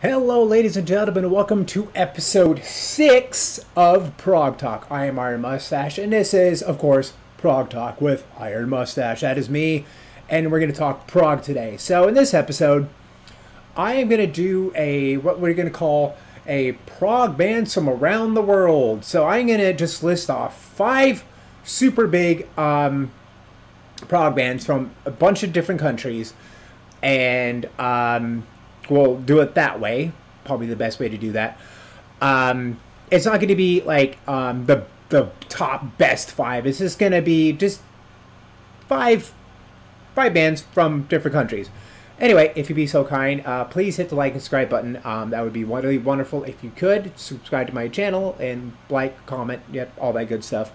Hello, ladies and gentlemen, and welcome to episode 6 of Prog Talk. I am Iron Mustache, and this is, of course, Prog Talk with Iron Mustache. That is me, and we're going to talk prog today. So, in this episode, I am going to do what we're going to call a prog bands from around the world. So, I'm going to just list off 5 super big prog bands from a bunch of different countries, and we'll do it that way. Probably the best way to do that. It's not going to be like the top best 5. It's just going to be just five bands from different countries. Anyway, if you'd be so kind, please hit the like and subscribe button. That would be really wonderful if you could. Subscribe to my channel and like, comment, yep, all that good stuff.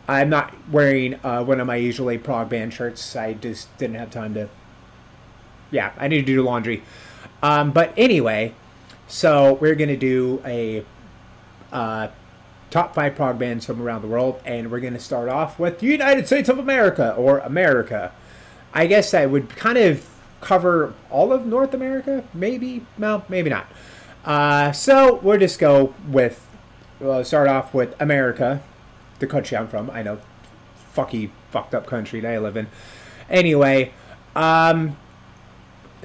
I'm not wearing one of my usually prog band shirts. I just didn't have time to... Yeah, I need to do laundry. But anyway, so we're going to do a top 5 prog bands from around the world, and we're going to start off with the United States of America, or America. I guess I would kind of cover all of North America, maybe? No, maybe not. So we'll just go with, start off with America, the country I'm from. I know, fucked up country that I live in. Anyway,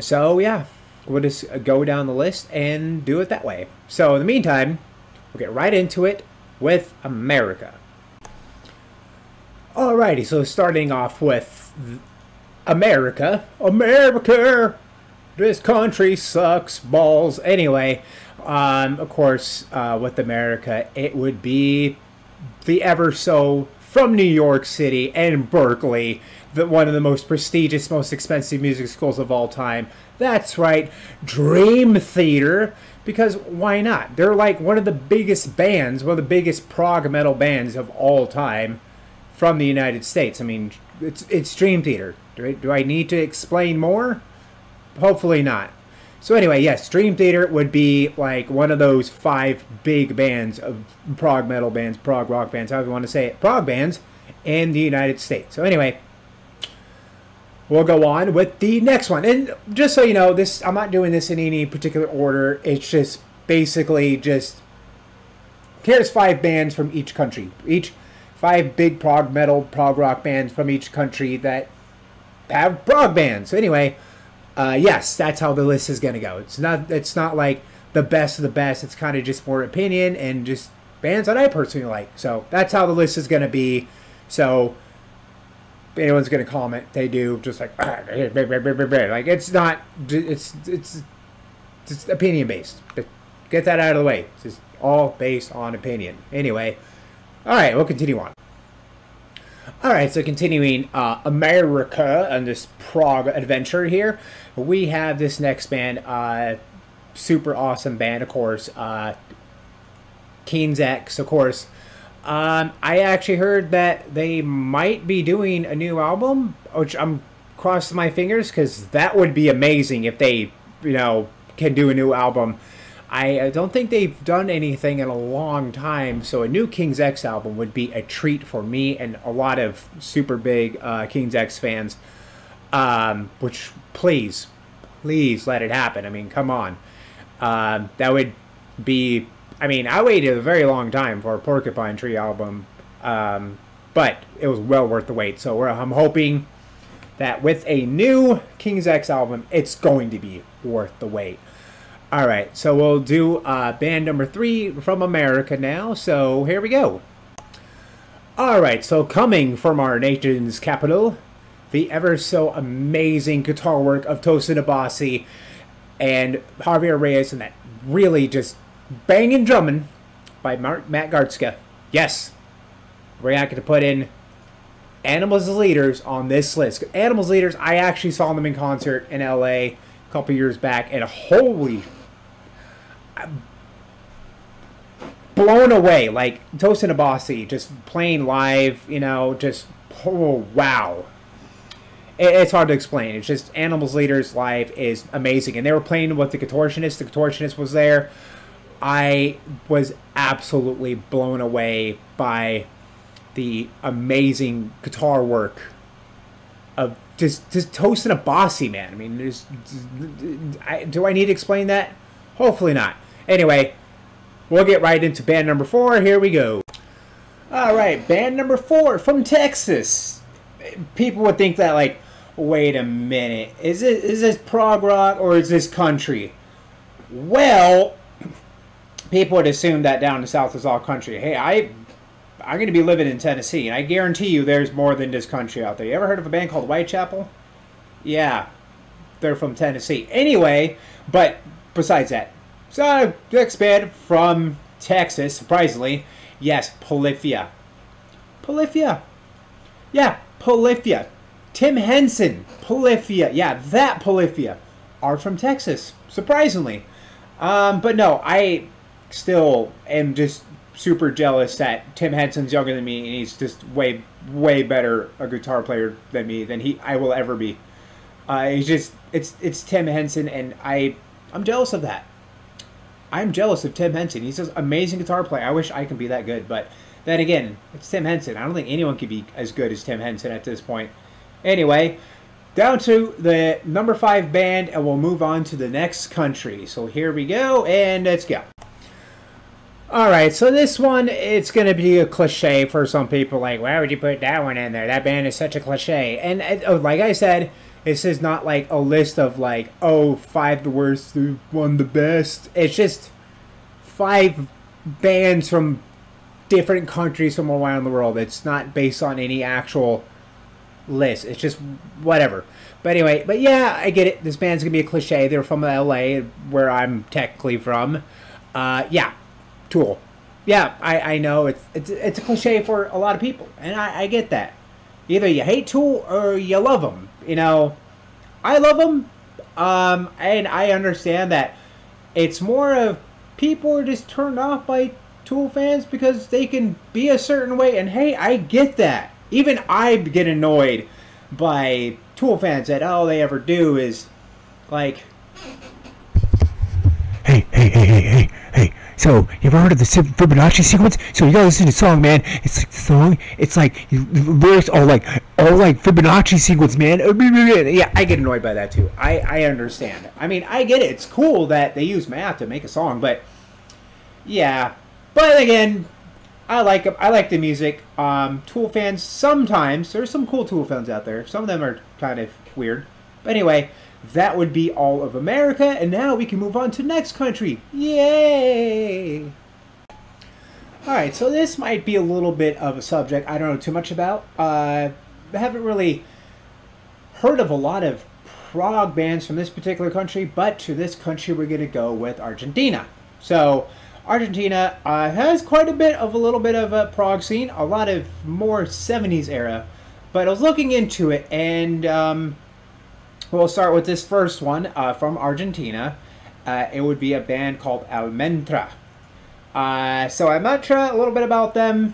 so yeah. We'll just go down the list and do it that way. So in the meantime, we'll get right into it with America. Alrighty, so starting off with America. America! This country sucks balls. Anyway, of course, with America, it would be the ever so from New York City and Berkeley, one of the most prestigious, most expensive music schools of all time. That's right, Dream Theater, because why not? They're like one of the biggest bands, one of the biggest prog metal bands of all time from the United States. I mean, it's Dream Theater. Do I need to explain more? Hopefully not. So anyway, yes, Dream Theater would be like one of those 5 big bands of prog metal bands, prog rock bands, however you want to say it, prog bands in the United States. So anyway, we'll go on with the next one. And just so you know, I'm not doing this in any particular order. It's just basically here's 5 bands from each country. 5 big prog metal, prog rock bands from each country that have prog bands. So anyway, yes, that's how the list is going to go. It's not like the best of the best. It's kind of just more opinion and just bands that I personally like. So that's how the list is going to be. So if anyone's going to comment, they do just like it's not, it's opinion based. But get that out of the way. It's just all based on opinion. Anyway, all right, we'll continue on. All right, so continuing America and this prog adventure here, we have this next band, super awesome band, of course, King's X, of course. I actually heard that they might be doing a new album, which I'm crossing my fingers because that would be amazing if they, can do a new album. I don't think they've done anything in a long time, so a new King's X album would be a treat for me and a lot of super big King's X fans. Which, please let it happen. I mean, come on. That would be... I mean, I waited a very long time for a Porcupine Tree album, but it was well worth the wait. So I'm hoping that with a new King's X album, it's going to be worth the wait. All right, so we'll do band number 3 from America now. So here we go. All right, so coming from our nation's capital, the ever so amazing guitar work of Tosin Abasi and Javier Reyes, and that really just banging drumming by Matt Gartzka. Yes, we're not going to put in Animals as Leaders on this list. Animals as Leaders, I actually saw them in concert in LA a couple years back, and holy, blown away. Like Tosin Abasi just playing live, just, oh wow. It's hard to explain. It's just Animals Leaders live is amazing, and they were playing with the Contortionist. The Contortionist was there. I was absolutely blown away by the amazing guitar work of just Tosin Abasi, man. I mean, do I need to explain that? Hopefully not. Anyway, we'll get right into band number 4. Here we go. Alright, band number 4 from Texas. People would think that, like, wait a minute, is this prog rock or is this country? Well, people would assume that down the south is all country. Hey, I'm going to be living in Tennessee, and I guarantee you there's more than just country out there. You ever heard of a band called Whitechapel? Yeah, they're from Tennessee. Anyway, but besides that, so next band from Texas, surprisingly, yes, Polyphia. Polyphia. Yeah, Polyphia. Tim Henson, Polyphia. Yeah, that Polyphia are from Texas, surprisingly. But no, I still am just super jealous that Tim Henson's younger than me, and he's just way better a guitar player than me than I will ever be. It's Tim Henson, and I'm jealous of that. I'm jealous of Tim Henson. He's an amazing guitar player. I wish I could be that good, but then again, it's Tim Henson. I don't think anyone could be as good as Tim Henson at this point. Anyway, down to the number 5 band, and we'll move on to the next country. So here we go, and let's go. Alright, so this one, it's going to be a cliche for some people. Like, why would you put that one in there? That band is such a cliche. And like I said, this is not like a list of like, oh, 5 the worst, 1 the best. It's just 5 bands from different countries from around the world. It's not based on any actual list. It's just whatever. But anyway, but yeah, I get it. This band's going to be a cliche. They're from LA, where I'm technically from. Yeah. Tool. Yeah, I know it's a cliche for a lot of people, and I get that. Either you hate Tool or you love them. You know, I love them, and I understand that it's more of people are just turned off by Tool fans because they can be a certain way, and hey, I get that. Even I get annoyed by Tool fans that all they ever do is like, hey. So, you ever heard of the Fibonacci sequence? So you gotta listen to the song, man. It's like the song. It's like lyrics all like Fibonacci sequence, man. Yeah, I get annoyed by that too. I understand. I mean, I get it. It's cool that they use math to make a song, but yeah. But again, I like them. I like the music. Tool fans sometimes. There's some cool Tool fans out there. Some of them are kind of weird. But anyway. That would be all of America, and now we can move on to the next country. Yay! Alright, so this might be a little bit of a subject I don't know too much about. I haven't really heard of a lot of prog bands from this particular country, but to this country we're going to go with Argentina. So, Argentina has quite a little bit of a prog scene, a lot of more 70s era, but I was looking into it, and we'll start with this first one from Argentina. It would be a band called Almendra. So Almendra, a little bit about them.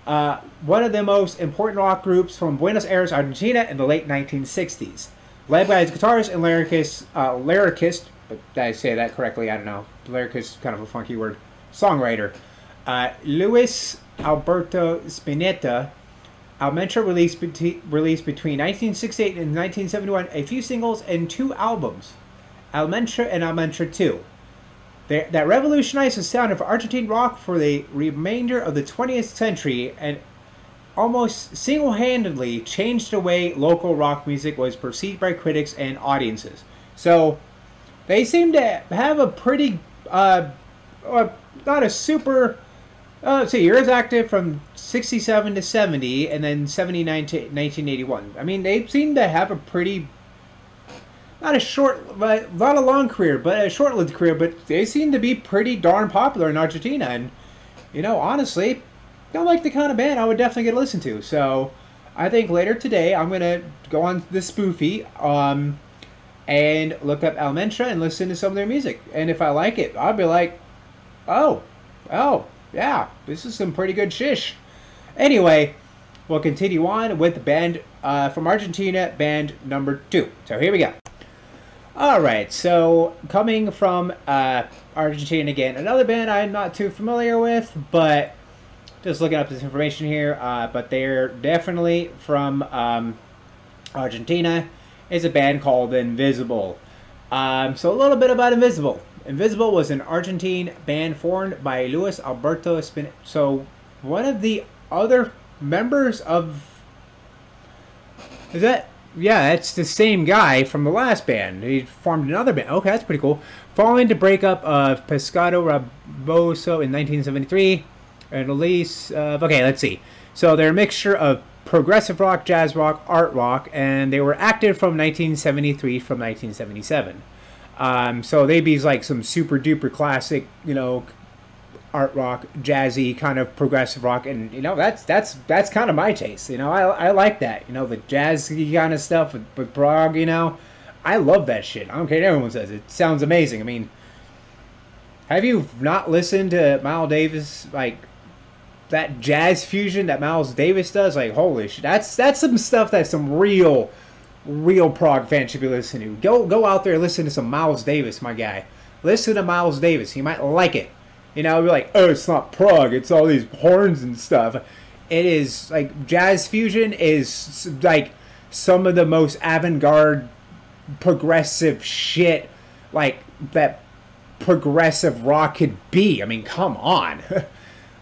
One of the most important rock groups from Buenos Aires, Argentina in the late 1960s. Led by his guitarist and lyricist, but did I say that correctly? I don't know. Lyricist is kind of a funky word. Songwriter. Luis Alberto Spinetta. Almendra released between 1968 and 1971 a few singles and 2 albums, Almendra and Almendra 2. That revolutionized the sound of Argentine rock for the remainder of the 20th century and almost single-handedly changed the way local rock music was perceived by critics and audiences. So they seem to have a pretty, not a super... let's see, years active from 67 to 70, and then 79 to 1981. I mean, they seem to have a pretty, not a long career, but a short-lived career, but they seem to be pretty darn popular in Argentina, and, you know, honestly, don't like the kind of band I would definitely get to listen to. So, I think later today, I'm going to go on the spoofy, and look up Almendra and listen to some of their music. And if I like it, I'll be like, oh, yeah, this is some pretty good shish. Anyway, we'll continue on with the band from Argentina, band number 2. So here we go. Alright, so coming from Argentina again, another band I'm not too familiar with, but just looking up this information here, but they're definitely from Argentina. It's a band called Invisible. So a little bit about Invisible. Invisible was an Argentine band formed by Luis Alberto Spin. So, one of the other members of... Is that... Yeah, it's the same guy from the last band. He formed another band. Okay, that's pretty cool. Following the breakup of Pescado Raboso in 1973, and release of... Okay, let's see. So, they're a mixture of progressive rock, jazz rock, art rock, and they were active from 1973 from 1977. So they'd be like some super duper classic, you know, art rock, jazzy kind of progressive rock, and you know that's kind of my taste. You know, I like that. You know, the jazzy kind of stuff with prog. You know, I love that shit. I don't care what everyone says. It sounds amazing. I mean, have you not listened to Miles Davis, like that jazz fusion that Miles Davis does? Like, holy shit, that's some stuff that's some real prog fans should be listening to. Go out there and listen to some Miles Davis, my guy. Listen to Miles Davis. You might like it. You know, be like, oh, it's not prog. It's all these horns and stuff. It is, like, jazz fusion is, like, some of the most avant-garde, progressive shit, like, that progressive rock could be. I mean, come on.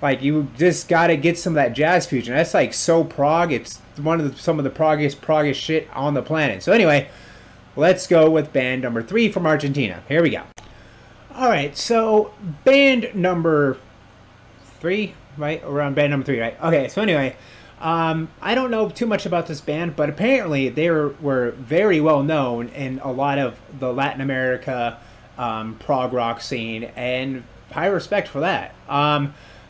Like, you just gotta get some of that jazz fusion. That's, like, so prog. It's some of the proggiest shit on the planet. So anyway, let's go with band number 3 from Argentina. Here we go. Alright, so band number 3, right? Around band number 3, right? Okay, so anyway, I don't know too much about this band, but apparently they were very well known in a lot of the Latin America prog rock scene, and high respect for that.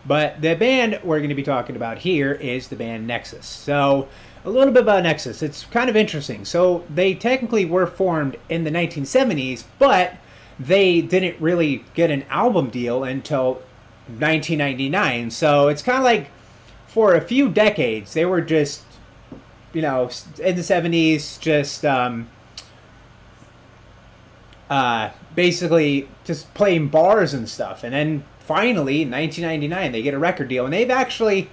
But the band we're going to be talking about here is the band Nexus. So, a little bit about Nexus. It's kind of interesting. So, they technically were formed in the 1970s, but they didn't really get an album deal until 1999. So, it's kind of like, for a few decades, they were just, you know, in the 70s, just basically just playing bars and stuff. And then finally, in 1999, they get a record deal, and they've actually,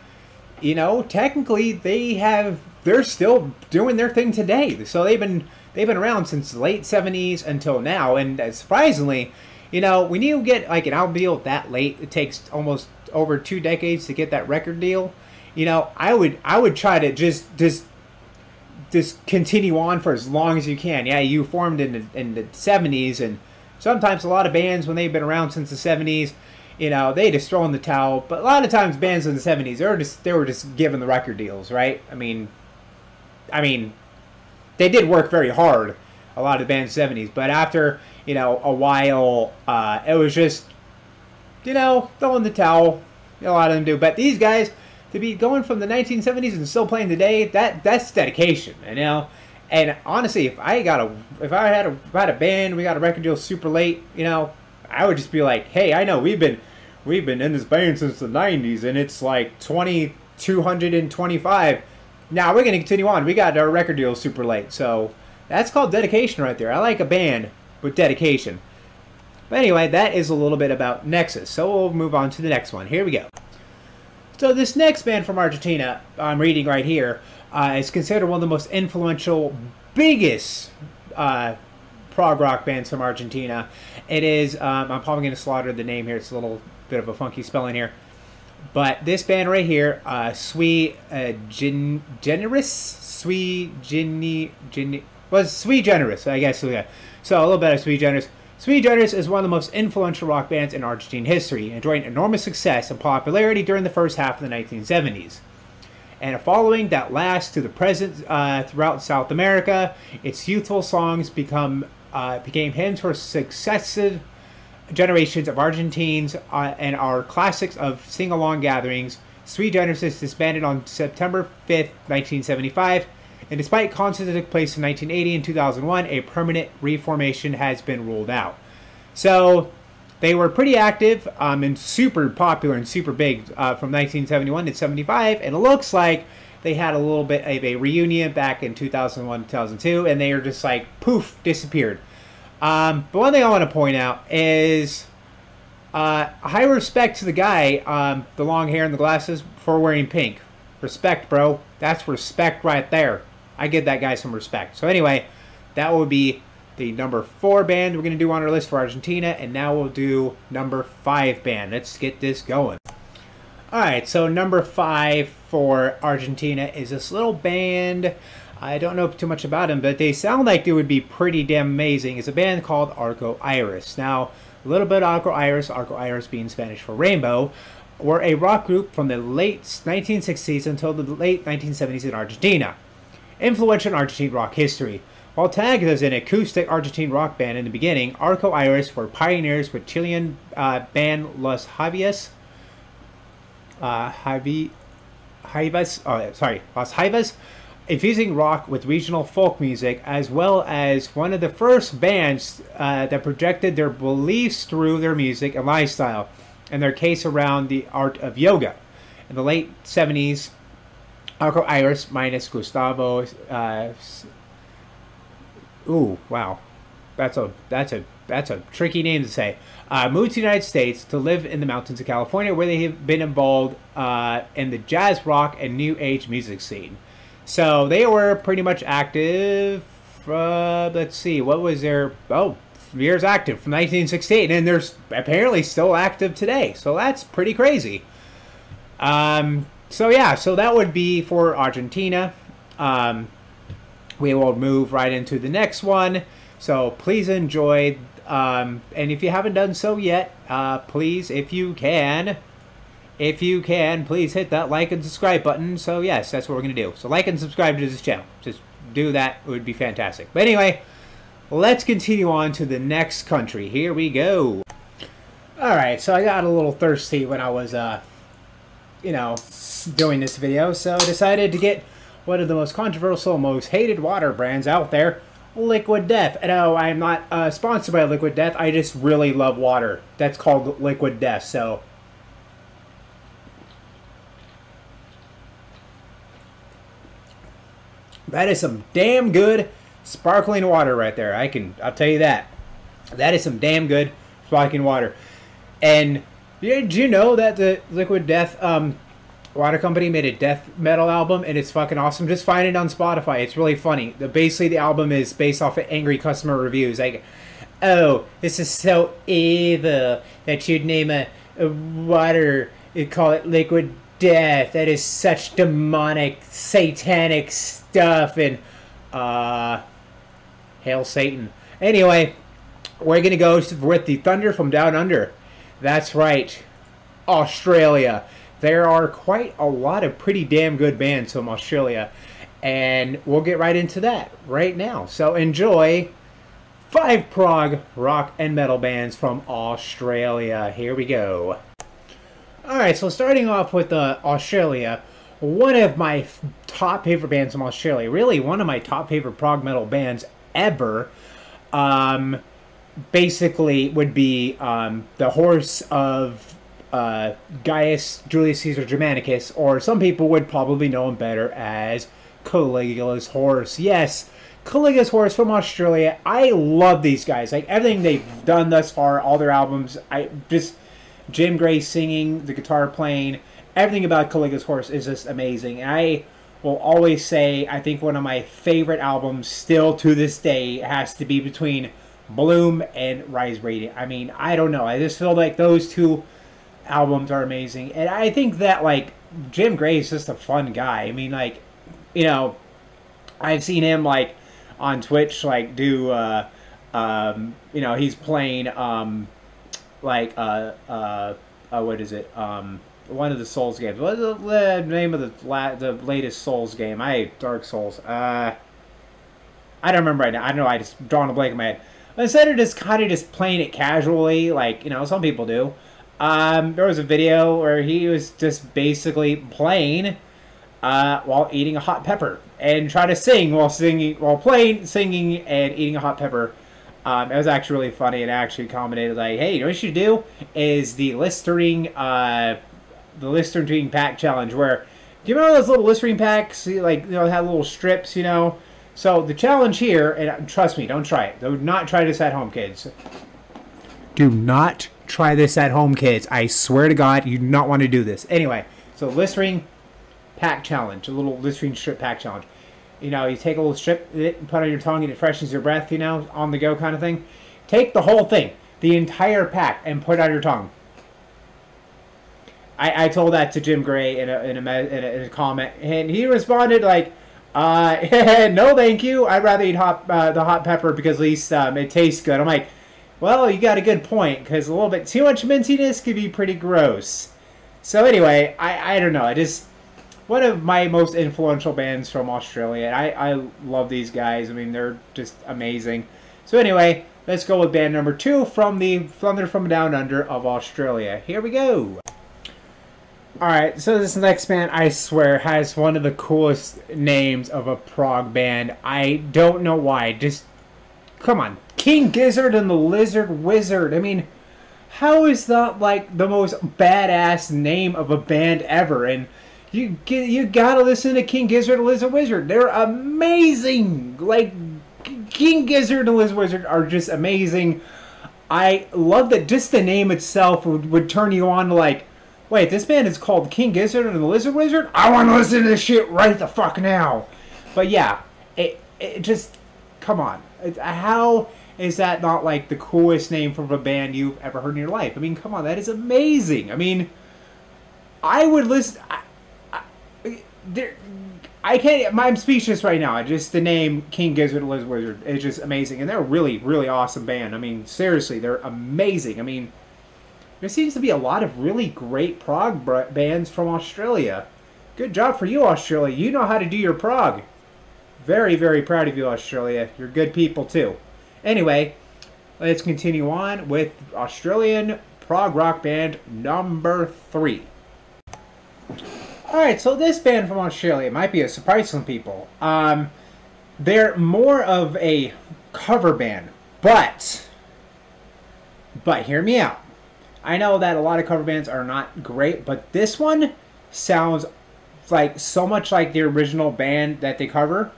you know, technically they're still doing their thing today. So they've been around since the late 70s until now, and surprisingly, you know, when you get like an album deal that late, it takes almost over 2 decades to get that record deal. You know, I would try to just continue on for as long as you can. Yeah, you formed in the 70s, and sometimes a lot of bands, when they've been around since the 70s, you know, they just throw in the towel. But a lot of times bands in the 70s, they were just given the record deals, right? I mean, they did work very hard, a lot of the bands in the 70s. But after, you know, a while, it was just, you know, throwing the towel. A lot of them do. But these guys, to be going from the 1970s and still playing today, that's dedication, you know? And honestly, if I had a band, we got a record deal super late, you know, I would just be like, hey, I know we've been in this band since the 90s, and it's like 225. Now we're going to continue on. We got our record deal super late. So that's called dedication right there. I like a band with dedication. But anyway, that is a little bit about Nexus. So we'll move on to the next one. Here we go. So this next band from Argentina, I'm reading right here, is considered one of the most influential, biggest prog rock bands from Argentina. It is, I'm probably going to slaughter the name here. It's a little bit of a funky spelling here. But this band right here, Sui Generis, Sui Generis, I guess. So, yeah. So a little bit of Sui Generis. Sui Generis is one of the most influential rock bands in Argentine history, enjoying enormous success and popularity during the first half of the 1970s. And a following that lasts to the present throughout South America, its youthful songs became hymns for successive generations of Argentines and are classics of sing-along gatherings. Sui Generis is disbanded on September 5th, 1975, and despite concerts that took place in 1980 and 2001, a permanent reformation has been ruled out. So they were pretty active and super popular and super big from 1971 to 75, and it looks like they had a little bit of a reunion back in 2001, 2002, and they were just like, poof, disappeared. But one thing I want to point out is high respect to the guy, the long hair and the glasses, for wearing pink. Respect, bro. That's respect right there. I give that guy some respect. So anyway, that would be the number 4 band we're going to do on our list for Argentina, and now we'll do number 5 band. Let's get this going. Alright, so number 5 for Argentina is this little band. I don't know too much about them, but they sound like they would be pretty damn amazing. It's a band called Arco Iris. Now, a little bit of Arco Iris being Spanish for rainbow, were a rock group from the late 1960s until the late 1970s in Argentina. Influential in Argentine rock history. While tagged as an acoustic Argentine rock band in the beginning, Arco Iris were pioneers with Chilean band Los Jaivas, infusing rock with regional folk music, as well as one of the first bands that projected their beliefs through their music and lifestyle, in their case around the art of yoga. In the late 70s, Arco Iris minus Gustavo ooh, wow. That's a tricky name to say. Moved to the United States to live in the mountains of California, where they have been involved in the jazz rock and new age music scene. So they were pretty much active. Let's see, what was their years active from 1968, and they're apparently still active today. So that's pretty crazy. So yeah, so that would be for Argentina. We will move right into the next one. So please enjoy, and if you haven't done so yet, please, if you can, please hit that like and subscribe button. So yes, that's what we're going to do. So like and subscribe to this channel. Just do that. It would be fantastic. But anyway, let's continue on to the next country. Here we go. Alright, so I got a little thirsty when I was, doing this video. So I decided to get one of the most controversial, most hated water brands out there, Liquid Death. And no, I'm not sponsored by Liquid Death. I just really love water. That's called Liquid Death. So that is some damn good sparkling water right there. I'll tell you that. That is some damn good sparkling water. And did you know that the Liquid Death water company made a death metal album, and it's fucking awesome? Just find it on Spotify. It's really funny. Basically, the album is based off of angry customer reviews. Like, oh, this is so evil that you'd name a water, you'd call it Liquid Death. That is such demonic, satanic stuff. And hail Satan. Anyway, we're gonna go with the Thunder from Down Under. That's right, Australia. There are quite a lot of pretty damn good bands from Australia, and we'll get right into that right now. So enjoy 5 prog rock and metal bands from Australia. Here we go. Alright, so starting off with Australia, one of my top favorite bands from Australia, really one of my top favorite prog metal bands ever, basically would be the Horse of Gaius Julius Caesar Germanicus, or some people would probably know him better as Caligula's Horse. Yes, Caligula's Horse from Australia. I love these guys. Like, everything they've done thus far, all their albums, Jim Gray singing, the guitar playing, everything about Caligula's Horse is just amazing. I will always say, I think one of my favorite albums still to this day has to be between Bloom and Rise Radiant. I mean, I don't know. I just feel like those two albums are amazing. And I think that, like, Jim Gray is just a fun guy. I mean, like, I've seen him, like, on Twitch, like, do, he's playing, what is it? One of the Souls games. What is the name of the latest Souls game? Dark Souls. I don't remember right now. I don't know. I just drawn a blank in my head. But instead of just kind of just playing it casually, like, some people do, there was a video where he was just basically playing while eating a hot pepper and trying to sing while singing and eating a hot pepper. It was actually really funny, and I actually commented like, "Hey, what you should do is the Listerine pack challenge." Where, do you remember those little Listerine packs? Like, had little strips, So the challenge here, and trust me, don't try it. Do not try this at home, kids. Do not try this at home, kids. I swear to God, you do not want to do this. Anyway, so Listerine pack challenge, a little Listerine strip pack challenge. You know, you take a little strip and put it on your tongue and it freshens your breath, you know, on the go kind of thing. Take the whole thing, the entire pack, and put it on your tongue. I told that to Jim Gray in a comment, and he responded like, no thank you, I'd rather eat the hot pepper because at least it tastes good. I'm like, well, you got a good point, because a little bit too much mintiness could be pretty gross. So anyway, I don't know, one of my most influential bands from Australia. I love these guys. I mean, they're just amazing. So anyway, let's go with band number 2 from the Thunder from Down Under of Australia. Here we go. Alright, so this next band, I swear, has one of the coolest names of a prog band. I don't know why. Just, come on. King Gizzard and the Lizard Wizard. I mean, how is that like the most badass name of a band ever? And you gotta listen to King Gizzard and Lizard Wizard. They're amazing. Like, King Gizzard and Lizard Wizard are just amazing. I love that just the name itself would turn you on to like, wait, this band is called King Gizzard and the Lizard Wizard? I want to listen to this shit right the fuck now. But yeah, it just, come on. How is that not like the coolest name from a band you've ever heard in your life? I mean, come on, that is amazing. I mean, I would listen. I can't. I'm speechless right now. Just the name King Gizzard and Lizard Wizard is just amazing, and they're a really, really awesome band. I mean, seriously, they're amazing. I mean, there seems to be a lot of really great prog bands from Australia. Good job for you, Australia. You know how to do your prog. Very, very proud of you, Australia. You're good people too. Anyway, let's continue on with Australian prog rock band number 3. Alright, so this band from Australia might be a surprise to some people. They're more of a cover band, but hear me out. I know that a lot of cover bands are not great, but this one sounds like so much like the original band that they cover.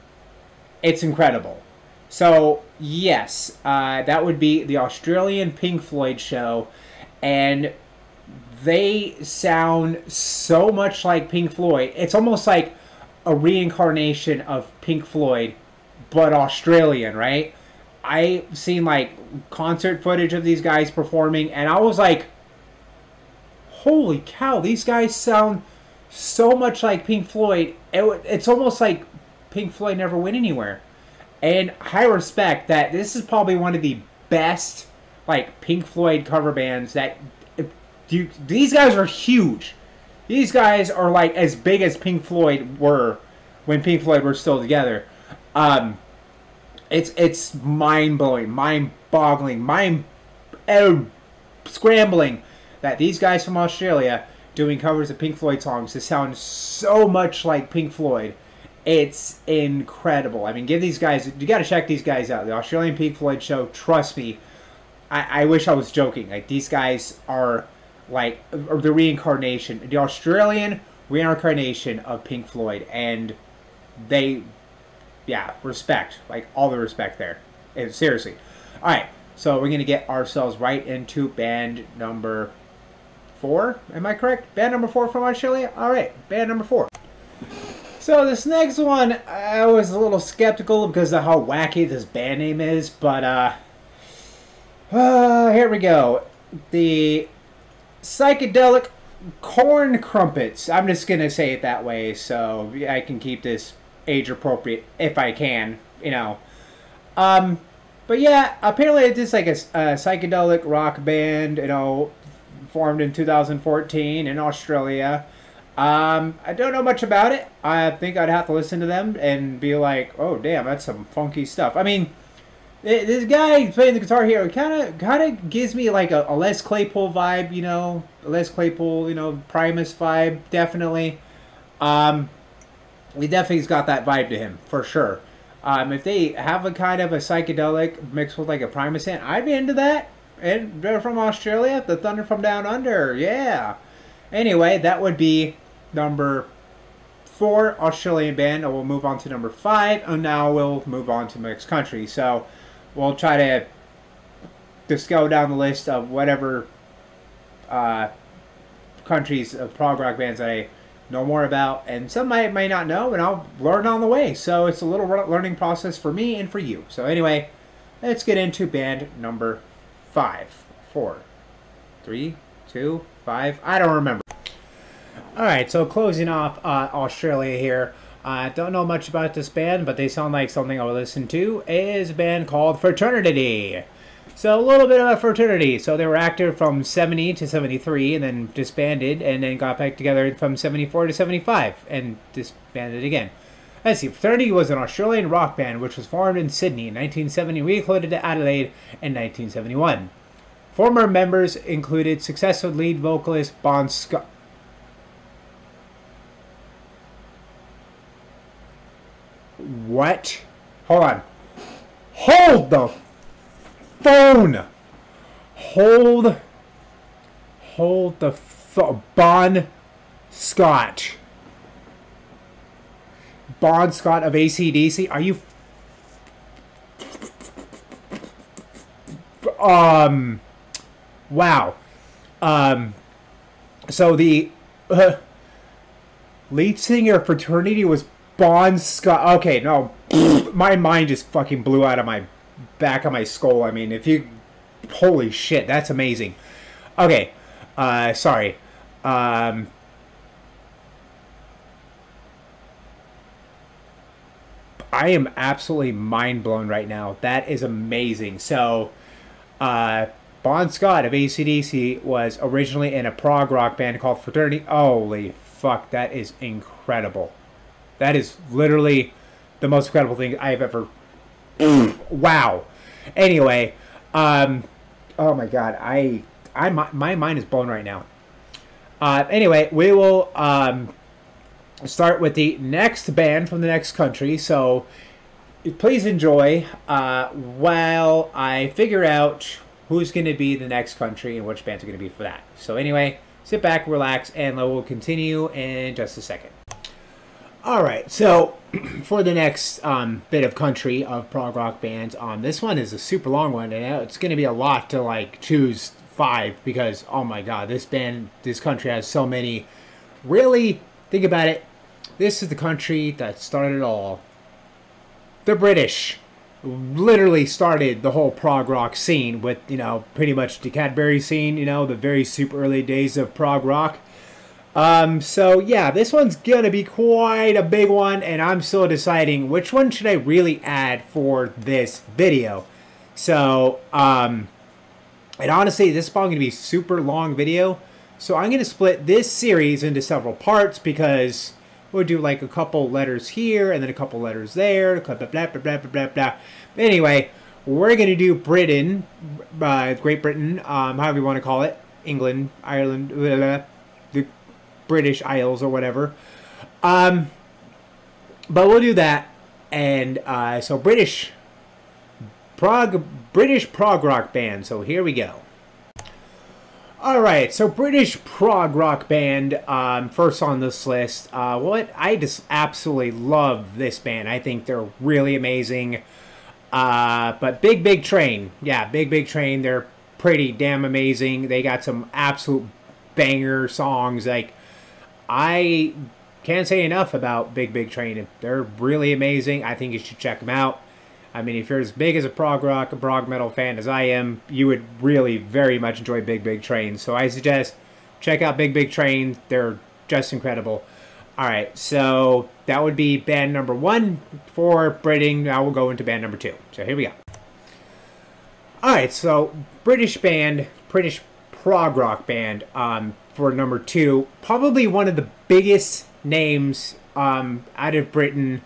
It's incredible. So, yes, that would be the Australian Pink Floyd show, and they sound so much like Pink Floyd. It's almost like a reincarnation of Pink Floyd, but Australian, right? I've seen like concert footage of these guys performing, and I was like, holy cow, these guys sound so much like Pink Floyd. It's almost like Pink Floyd never went anywhere. And I respect that this is probably one of the best like Pink Floyd cover bands that these guys are huge. These guys are like as big as Pink Floyd were when Pink Floyd were still together. It's mind-blowing, mind-boggling, scrambling that these guys from Australia doing covers of Pink Floyd songs that sound so much like Pink Floyd. It's incredible. I mean, give these guys, you got to check these guys out. The Australian Pink Floyd show, trust me, I wish I was joking. Like, these guys are like the reincarnation, the Australian reincarnation of Pink Floyd, and they, yeah, respect, like all the respect there. Seriously. All right, so we're gonna get ourselves right into band number 4. Am I correct? Band number 4 from Australia. All right, band number 4. So this next one, I was a little skeptical because of how wacky this band name is, but here we go. The Psychedelic Corncrumpets. I'm just going to say it that way so I can keep this age appropriate if I can, you know. But yeah, apparently it's just like a psychedelic rock band, you know, formed in 2014 in Australia. I don't know much about it. I think I'd have to listen to them and be like, oh damn, that's some funky stuff. I mean, this guy playing the guitar here kind of gives me like a Les Claypool vibe, you know, a Les Claypool, you know, Primus vibe, definitely. He definitely's got that vibe to him, for sure. If they have a kind of a psychedelic mixed with like a Primus in, I'd be into that. And they're from Australia, the Thunder from Down Under, yeah. Anyway, that would be number 4 Australian band, and we'll move on to number 5, and now we'll move on to the next country. So we'll try to just go down the list of whatever countries of prog rock bands that I know more about, and some may not know, and I'll learn on the way. So it's a little learning process for me and for you. So anyway, let's get into band number 5. 4, 3, 2, 5. I don't remember. Alright, so closing off Australia here. I don't know much about this band, but they sound like something I would listen to. Is a band called Fraternity. So a little bit about Fraternity. So they were active from 70 to 73 and then disbanded and then got back together from 74 to 75 and disbanded again. Let's see. Fraternity was an Australian rock band which was formed in Sydney in 1970 and relocated to Adelaide in 1971. Former members included successful lead vocalist Bon Scott. What? Hold on. Hold the phone. Hold the Bon Scott. Bon Scott of AC/DC. Are you? Wow. So the lead singer of Fraternity was Bon Scott. Okay, no. My mind just fucking blew out of my back of my skull. I mean, if you... Holy shit, that's amazing. Okay. Sorry. I am absolutely mind blown right now. That is amazing. So, Bon Scott of AC/DC was originally in a prog rock band called Fraternity. Holy fuck, that is incredible. That is literally the most incredible thing I've ever... Wow. Anyway, oh my god, my mind is blown right now. Anyway, we will start with the next band from the next country. So please enjoy while I figure out who's going to be the next country and which bands are going to be for that. So anyway, sit back, relax, and we'll continue in just a second. Alright, so for the next bit of country of prog rock bands, this one is a super long one, and it's going to be a lot to like choose 5 because, oh my god, this country has so many. Really, think about it, this is the country that started it all. The British literally started the whole prog rock scene with, you know, pretty much the Cadbury scene, you know, the very super early days of prog rock. So yeah, this one's gonna be quite a big one, and I'm still deciding which one should I really add for this video. So, and honestly, this is probably gonna be a super long video, so I'm gonna split this series into several parts because we'll do like a couple letters here, and then a couple letters there, blah, blah, blah, blah, blah, blah, blah. Anyway, we're gonna do Britain, Great Britain, however you want to call it, England, Ireland, blah, blah, the British Isles or whatever. But we'll do that. And so British prog rock band. So here we go. Alright, so British prog rock band, first on this list. I just absolutely love this band. I think they're really amazing. But Big Train. Yeah, Big Train. They're pretty damn amazing. They got some absolute banger songs. Like, I can't say enough about Big Train. They're really amazing. I think you should check them out. I mean, if you're as big as a prog rock, a prog metal fan as I am, you would really very much enjoy Big Train. So I suggest check out Big Train. They're just incredible. Alright, so that would be band number 1 for Britain. Now we'll go into band number 2. So here we go. Alright, so British band, British prog rock band, for number 2, probably one of the biggest names out of Britain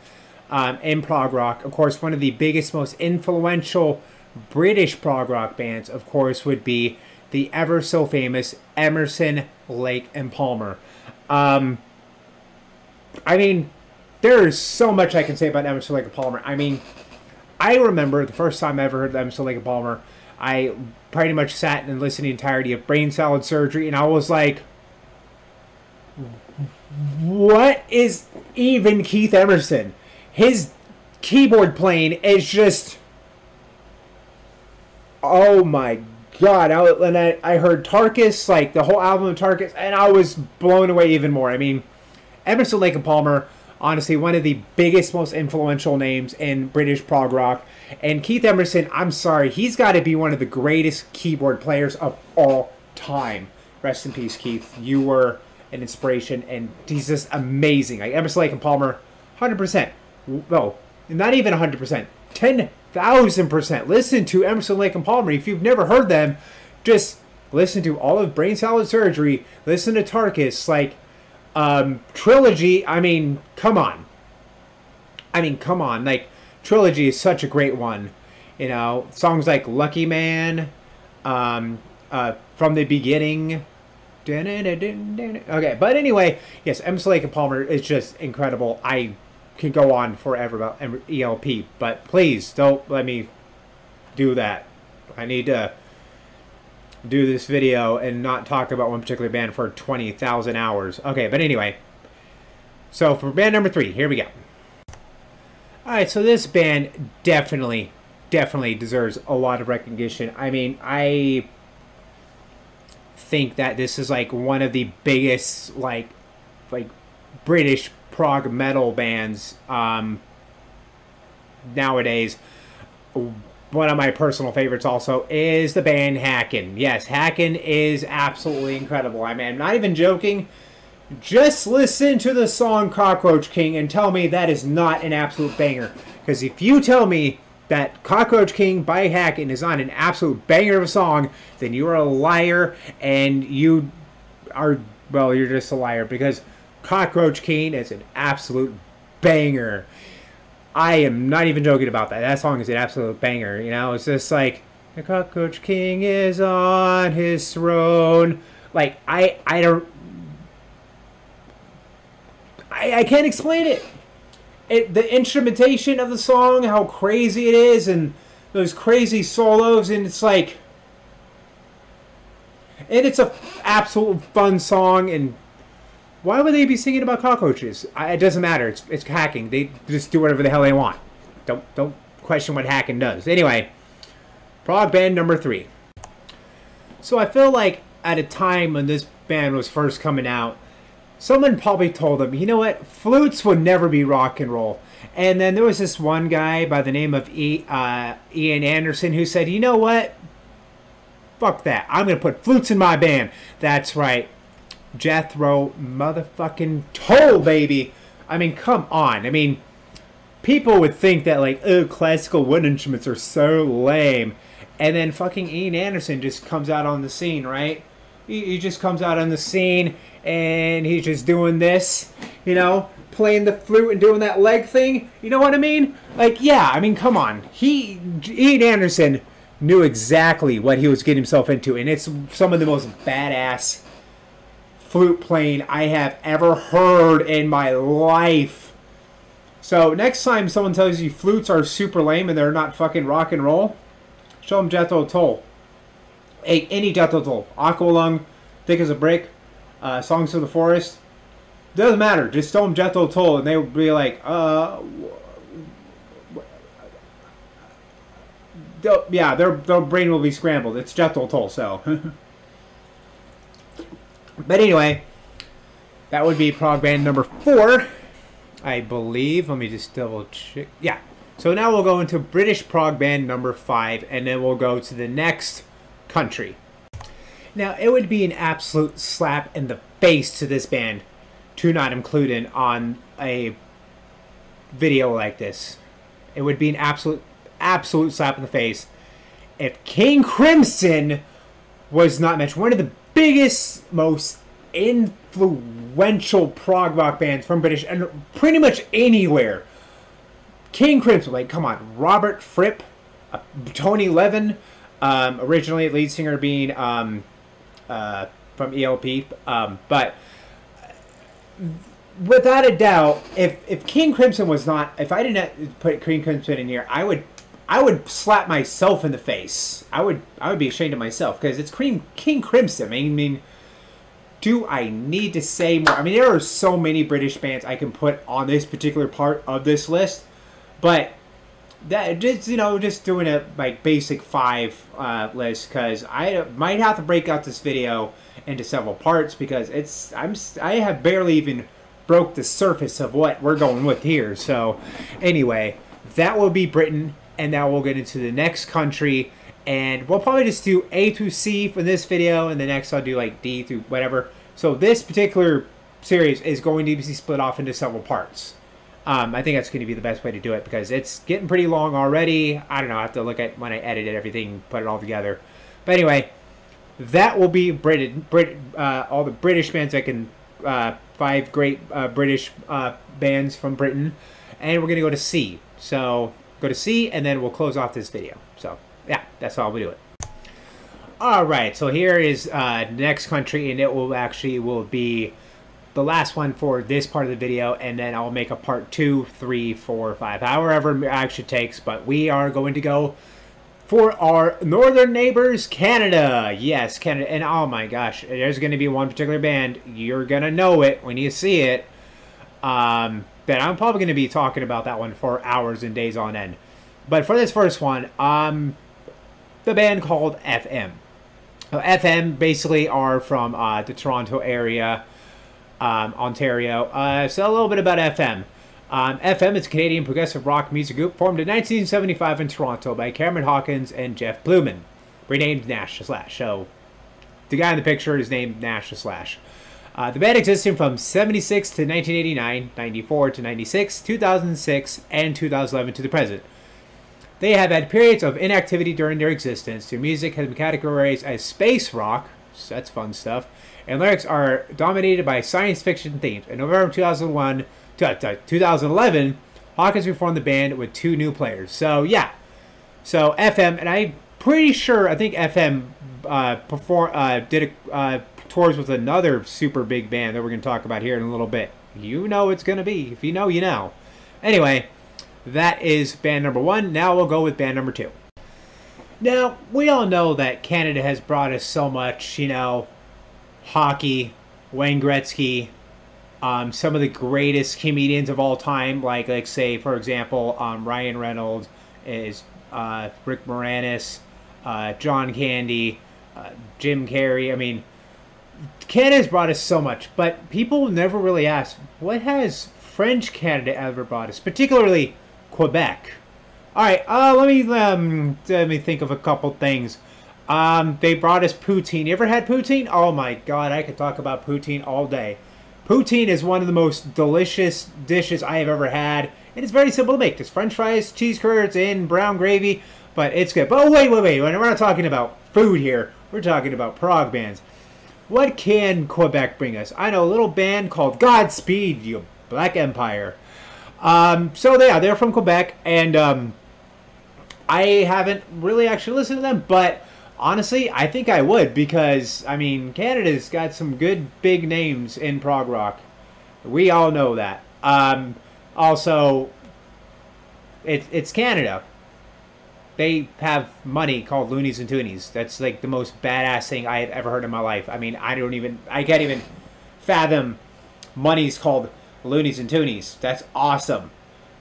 in prog rock. Of course, one of the biggest, most influential British prog rock bands, of course, would be the ever so famous Emerson, Lake and Palmer. I mean, there's so much I can say about Emerson, Lake and Palmer. I mean, I remember the first time I ever heard Emerson, Lake and Palmer, I pretty much sat and listened to the entirety of Brain Salad Surgery, and I was like, what is even Keith Emerson? His keyboard playing is just, oh my god. I heard Tarkus, like the whole album of Tarkus, and I was blown away even more. I mean, Emerson, Lake and Palmer, honestly, one of the biggest, most influential names in British prog rock. And Keith Emerson, I'm sorry, he's got to be one of the greatest keyboard players of all time. Rest in peace, Keith. You were an inspiration, and he's just amazing. Like Emerson, Lake and Palmer, 100%. No, not even 100%. 10,000%. Listen to Emerson, Lake and Palmer. If you've never heard them, just listen to all of Brain Salad Surgery. Listen to Tarkus. Like, Trilogy, I mean, come on. Like, Trilogy is such a great one. You know, songs like Lucky Man, From the Beginning. Okay, but anyway, yes, Emerson, Lake and Palmer is just incredible. I can go on forever about ELP, but please don't let me do that. I need to do this video and not talk about one particular band for 20,000 hours. Okay, but anyway, so for band number 3, here we go. Alright, so this band definitely deserves a lot of recognition. I mean, I think that this is like one of the biggest like British prog metal bands nowadays. One of my personal favorites also is the band Hacken. Yes, Hacken is absolutely incredible. I mean, I'm not even joking. Just listen to the song Cockroach King and tell me that is not an absolute banger. Because if you tell me that Cockroach King by Hacken is not an absolute banger of a song, then you are a liar, and you are, well, you're just a liar, because Cockroach King is an absolute banger. I am not even joking about that. That song is an absolute banger, you know? It's just like, the Cockroach King is on his throne. Like, I can't explain it. The instrumentation of the song, how crazy it is, and those crazy solos, and it's like, and it's a absolute fun song. And why would they be singing about cockroaches? It doesn't matter. It's hacking. They just do whatever the hell they want. Don't question what hacking does. Anyway, prog band number 3. So I feel like at a time when this band was first coming out, someone probably told them, you know what, flutes would never be rock and roll. And then there was this one guy by the name of Ian Anderson who said, you know what, fuck that. I'm going to put flutes in my band. That's right. Jethro motherfucking Tull, baby. I mean, come on. I mean, people would think that, like, oh, classical wood instruments are so lame. And then fucking Ian Anderson just comes out on the scene, right? He just comes out on the scene, and he's just doing this, you know, playing the flute and doing that leg thing. You know what I mean? Like, yeah, I mean, come on. Ian Anderson knew exactly what he was getting himself into, and it's some of the most badass flute playing I have ever heard in my life. So next time someone tells you flutes are super lame and they're not fucking rock and roll, show them Jethro Tull. Any Jethro Tull. Aqualung, Thick as a Brick, Songs of the Forest. Doesn't matter. Just show them Jethro Tull and they will be like, yeah, their brain will be scrambled. It's Jethro Tull, so. But anyway, that would be prog band number 4, I believe. Let me just double check. Yeah. So now we'll go into British prog band number 5, and then we'll go to the next country. Now, it would be an absolute slap in the face to this band to not include it on a video like this. It would be an absolute slap in the face if King Crimson was not mentioned. One of the biggest, most influential prog rock bands from British and pretty much anywhere. King Crimson, like, come on. Robert Fripp, Tony Levin, originally lead singer being from ELP, but without a doubt, if King Crimson was not, if I didn't put King Crimson in here, I would slap myself in the face. I would be ashamed of myself, because it's King Crimson. I mean, do I need to say more? I mean, there are so many British bands I can put on this particular part of this list, but that just, you know, just doing a like basic 5 list, because I might have to break out this video into several parts, because I have barely even broke the surface of what we're going with here. So anyway, that will be Britain, and now we'll get into the next country, and we'll probably just do A through C for this video, and the next I'll do like D through whatever. So this particular series is going to be split off into several parts. I think that's going to be the best way to do it because it's getting pretty long already. I don't know. I have to look at when I edited everything, put it all together. But anyway, that will be all the British bands that can, 5 great British bands from Britain. And we're going to go to C. So go to C, and then we'll close off this video. So yeah, that's how we do it. All right, so here is next country, and it will be the last one for this part of the video, and then I'll make a part 2, 3, 4, 5, however it actually takes. But we are going to go for our northern neighbors, Canada. Yes, Canada. And oh my gosh, there's going to be one particular band, you're going to know it when you see it, that I'm probably going to be talking about that one for hours and days on end. But for this first one, the band called FM. FM basically are from the Toronto area, Ontario. So a little bit about FM. FM is a Canadian progressive rock music group formed in 1975 in Toronto by Cameron Hawkins and Jeff Blumen, renamed Nash the Slash. So the guy in the picture is named Nash the Slash. The band existed from 76 to 1989, 94 to 96, 2006, and 2011 to the present. They have had periods of inactivity during their existence. Their music has been categorized as space rock, so that's fun stuff, and lyrics are dominated by science fiction themes. In November 2011, Hawkins reformed the band with 2 new players. So yeah, so FM, and I'm pretty sure, I think FM did tours with another super big band that we're going to talk about here in a little bit. You know it's going to be. If you know, you know. Anyway, that is band number 1. Now we'll go with band number 2. Now, we all know that Canada has brought us so much, you know, hockey, Wayne Gretzky, some of the greatest comedians of all time, like say, for example, Ryan Reynolds, is Rick Moranis, John Candy, Jim Carrey. I mean, Canada's brought us so much, but people never really ask, what has French Canada ever brought us, particularly Quebec? All right, let me think of a couple things. They brought us poutine. You ever had poutine? Oh my God, I could talk about poutine all day. Poutine is one of the most delicious dishes I have ever had, and it's very simple to make. Just French fries, cheese curds, and brown gravy, but it's good. But oh, wait, we're not talking about food here. We're talking about prog bands. What can Quebec bring us? I know a little band called Godspeed, You Black Empire. So they're from Quebec, and I haven't really actually listened to them, but honestly, I think I would, because, I mean, Canada's got some good big names in prog rock. We all know that. Also, it's Canada. They have money called Loonies and Toonies. That's like the most badass thing I have ever heard in my life. I mean, I can't even fathom money's called Loonies and Toonies. That's awesome.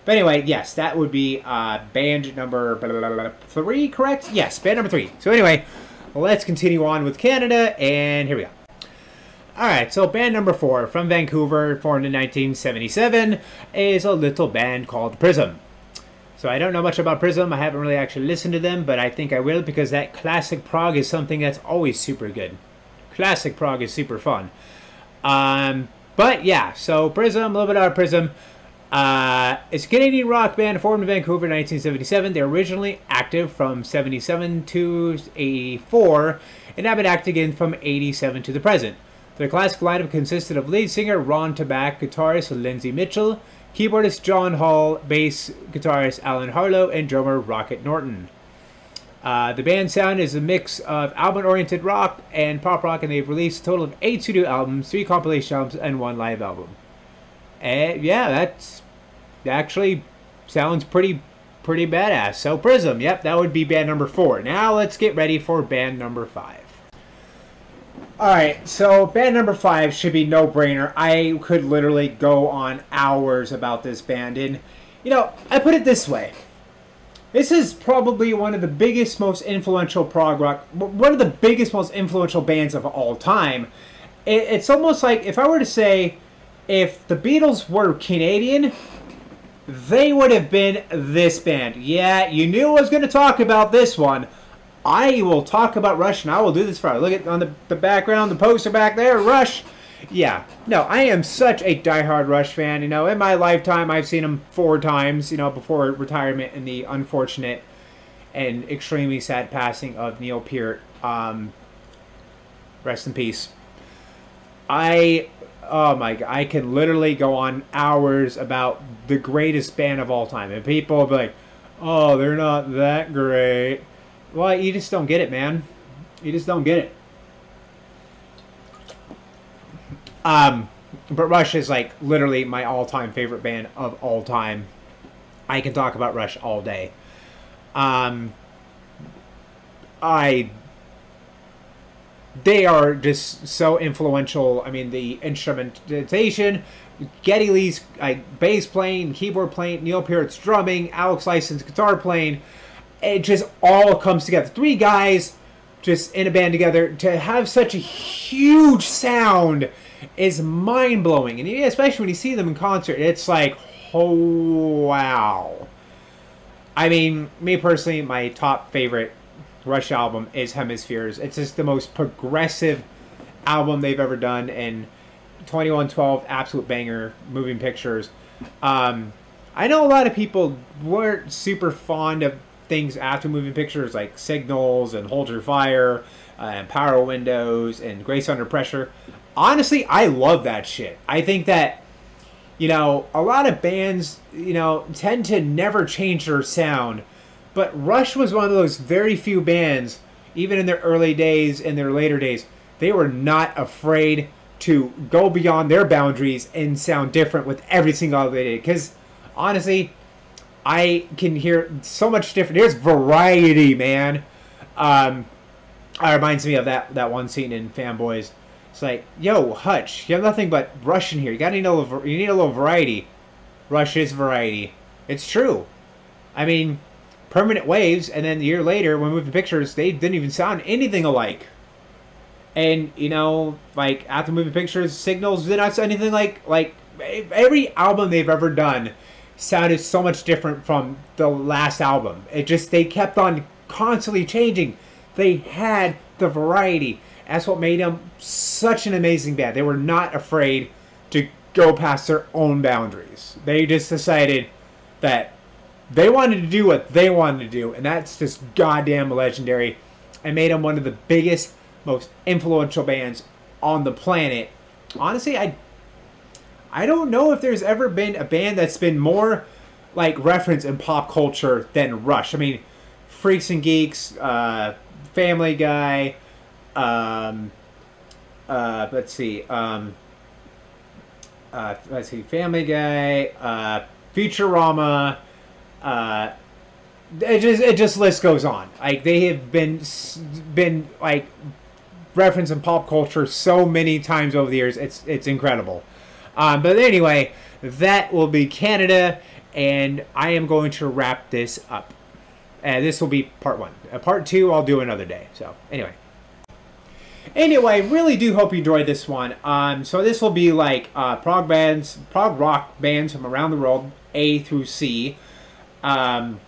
But anyway, yes, that would be band number 3, correct? Yes, band number 3. So anyway, let's continue on with Canada, and here we go. Alright, so band number 4 from Vancouver, formed in 1977, is a little band called Prism. So I don't know much about Prism. I haven't really actually listened to them, but I think I will, because that classic prog is something that's always super good. Classic prog is super fun. But yeah, so Prism, a little bit about Prism. It's a Canadian rock band formed in Vancouver in 1977. They're originally active from 77 to 84, and have been active again from 87 to the present. Their classic lineup consisted of lead singer Ron Tabak, guitarist Lindsay Mitchell, keyboardist John Hall, bass guitarist Alan Harlow, and drummer Rocket Norton. The band's sound is a mix of album-oriented rock and pop rock, and they've released a total of 8 studio albums, 3 compilation albums, and 1 live album. And yeah, that actually sounds pretty badass. So Prism, yep, that would be band number 4. Now let's get ready for band number 5. Alright, so band number 5 should be no-brainer. I could literally go on hours about this band. And, you know, I put it this way. This is probably one of the biggest, most influential prog rock, one of the biggest, most influential bands of all time. It's almost like, if I were to say, if the Beatles were Canadian, they would have been this band. Yeah, you knew I was going to talk about this one. I will talk about Rush, and I will do this for you. Look at on the background, the poster back there, Rush. Yeah, no, I am such a diehard Rush fan. You know, in my lifetime, I've seen them 4 times, you know, before retirement and the unfortunate and extremely sad passing of Neil Peart. Rest in peace. Oh my God, I can literally go on hours about the greatest band of all time. And people will be like, oh, they're not that great. Well, you just don't get it, man. You just don't get it. But Rush is like literally my all-time favorite band of all time. I can talk about Rush all day. They are just so influential. I mean, the instrumentation, Geddy Lee's bass playing, keyboard playing, Neil Peart's drumming, Alex Lifeson's guitar playing. It just all comes together. 3 guys just in a band together to have such a huge sound is mind-blowing. And especially when you see them in concert, it's like, oh, wow. I mean, me personally, my top favorite Rush album is Hemispheres. It's just the most progressive album they've ever done. And 2112, absolute banger. Moving Pictures. I know a lot of people weren't super fond of things after Moving Pictures, like Signals and Hold Your Fire and Power Windows and Grace Under Pressure. Honestly, I love that shit. I think that, you know, a lot of bands, you know, tend to never change their sound. But Rush was one of those very few bands, even in their early days and their later days, they were not afraid to go beyond their boundaries and sound different with every single album they did. Because, honestly, I can hear so much different. There's variety, man. It reminds me of that one scene in Fanboys. It's like, yo, Hutch, you have nothing but Rush in here. You need a little variety. Rush is variety. It's true. I mean, Permanent Waves, and then a year later, when Moving Pictures, they didn't even sound anything alike. And, you know, like, after Moving Pictures, Signals did not sound anything like every album they've ever done sounded so much different from the last album. It just, they kept on constantly changing. They had the variety. That's what made them such an amazing band. They were not afraid to go past their own boundaries. They just decided that they wanted to do what they wanted to do, and that's just goddamn legendary, and made them one of the biggest, most influential bands on the planet. Honestly, I don't know if there's ever been a band that's been more like referenced in pop culture than Rush. I mean, Freaks and Geeks, Family Guy, let's see, Family Guy, Futurama, it just list goes on. Like, they have been like referenced in pop culture so many times over the years. It's incredible. But anyway, that will be Canada, and I am going to wrap this up. This will be part 1. Part 2, I'll do another day. So anyway, really do hope you enjoyed this one. So this will be like prog rock bands from around the world, A through C. And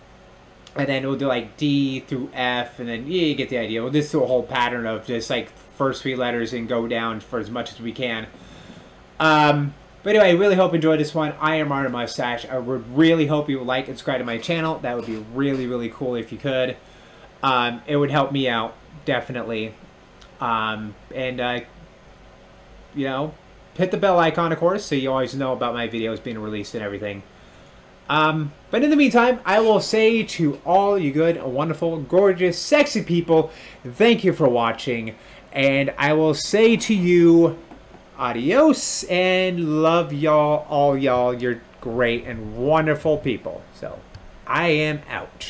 then we'll do like D through F, and then you get the idea. We'll just do a whole pattern of just like first 3 letters and go down for as much as we can. But anyway, I really hope you enjoyed this one. I am Martin Mustache. I would really hope you would like and subscribe to my channel. That would be really, really cool if you could. It would help me out, definitely. You know, hit the bell icon, of course, so you always know about my videos being released and everything. But in the meantime, I will say to all you good, wonderful, gorgeous, sexy people, thank you for watching. And I will say to you, adios, and love y'all, all y'all. You're great and wonderful people. So, I am out.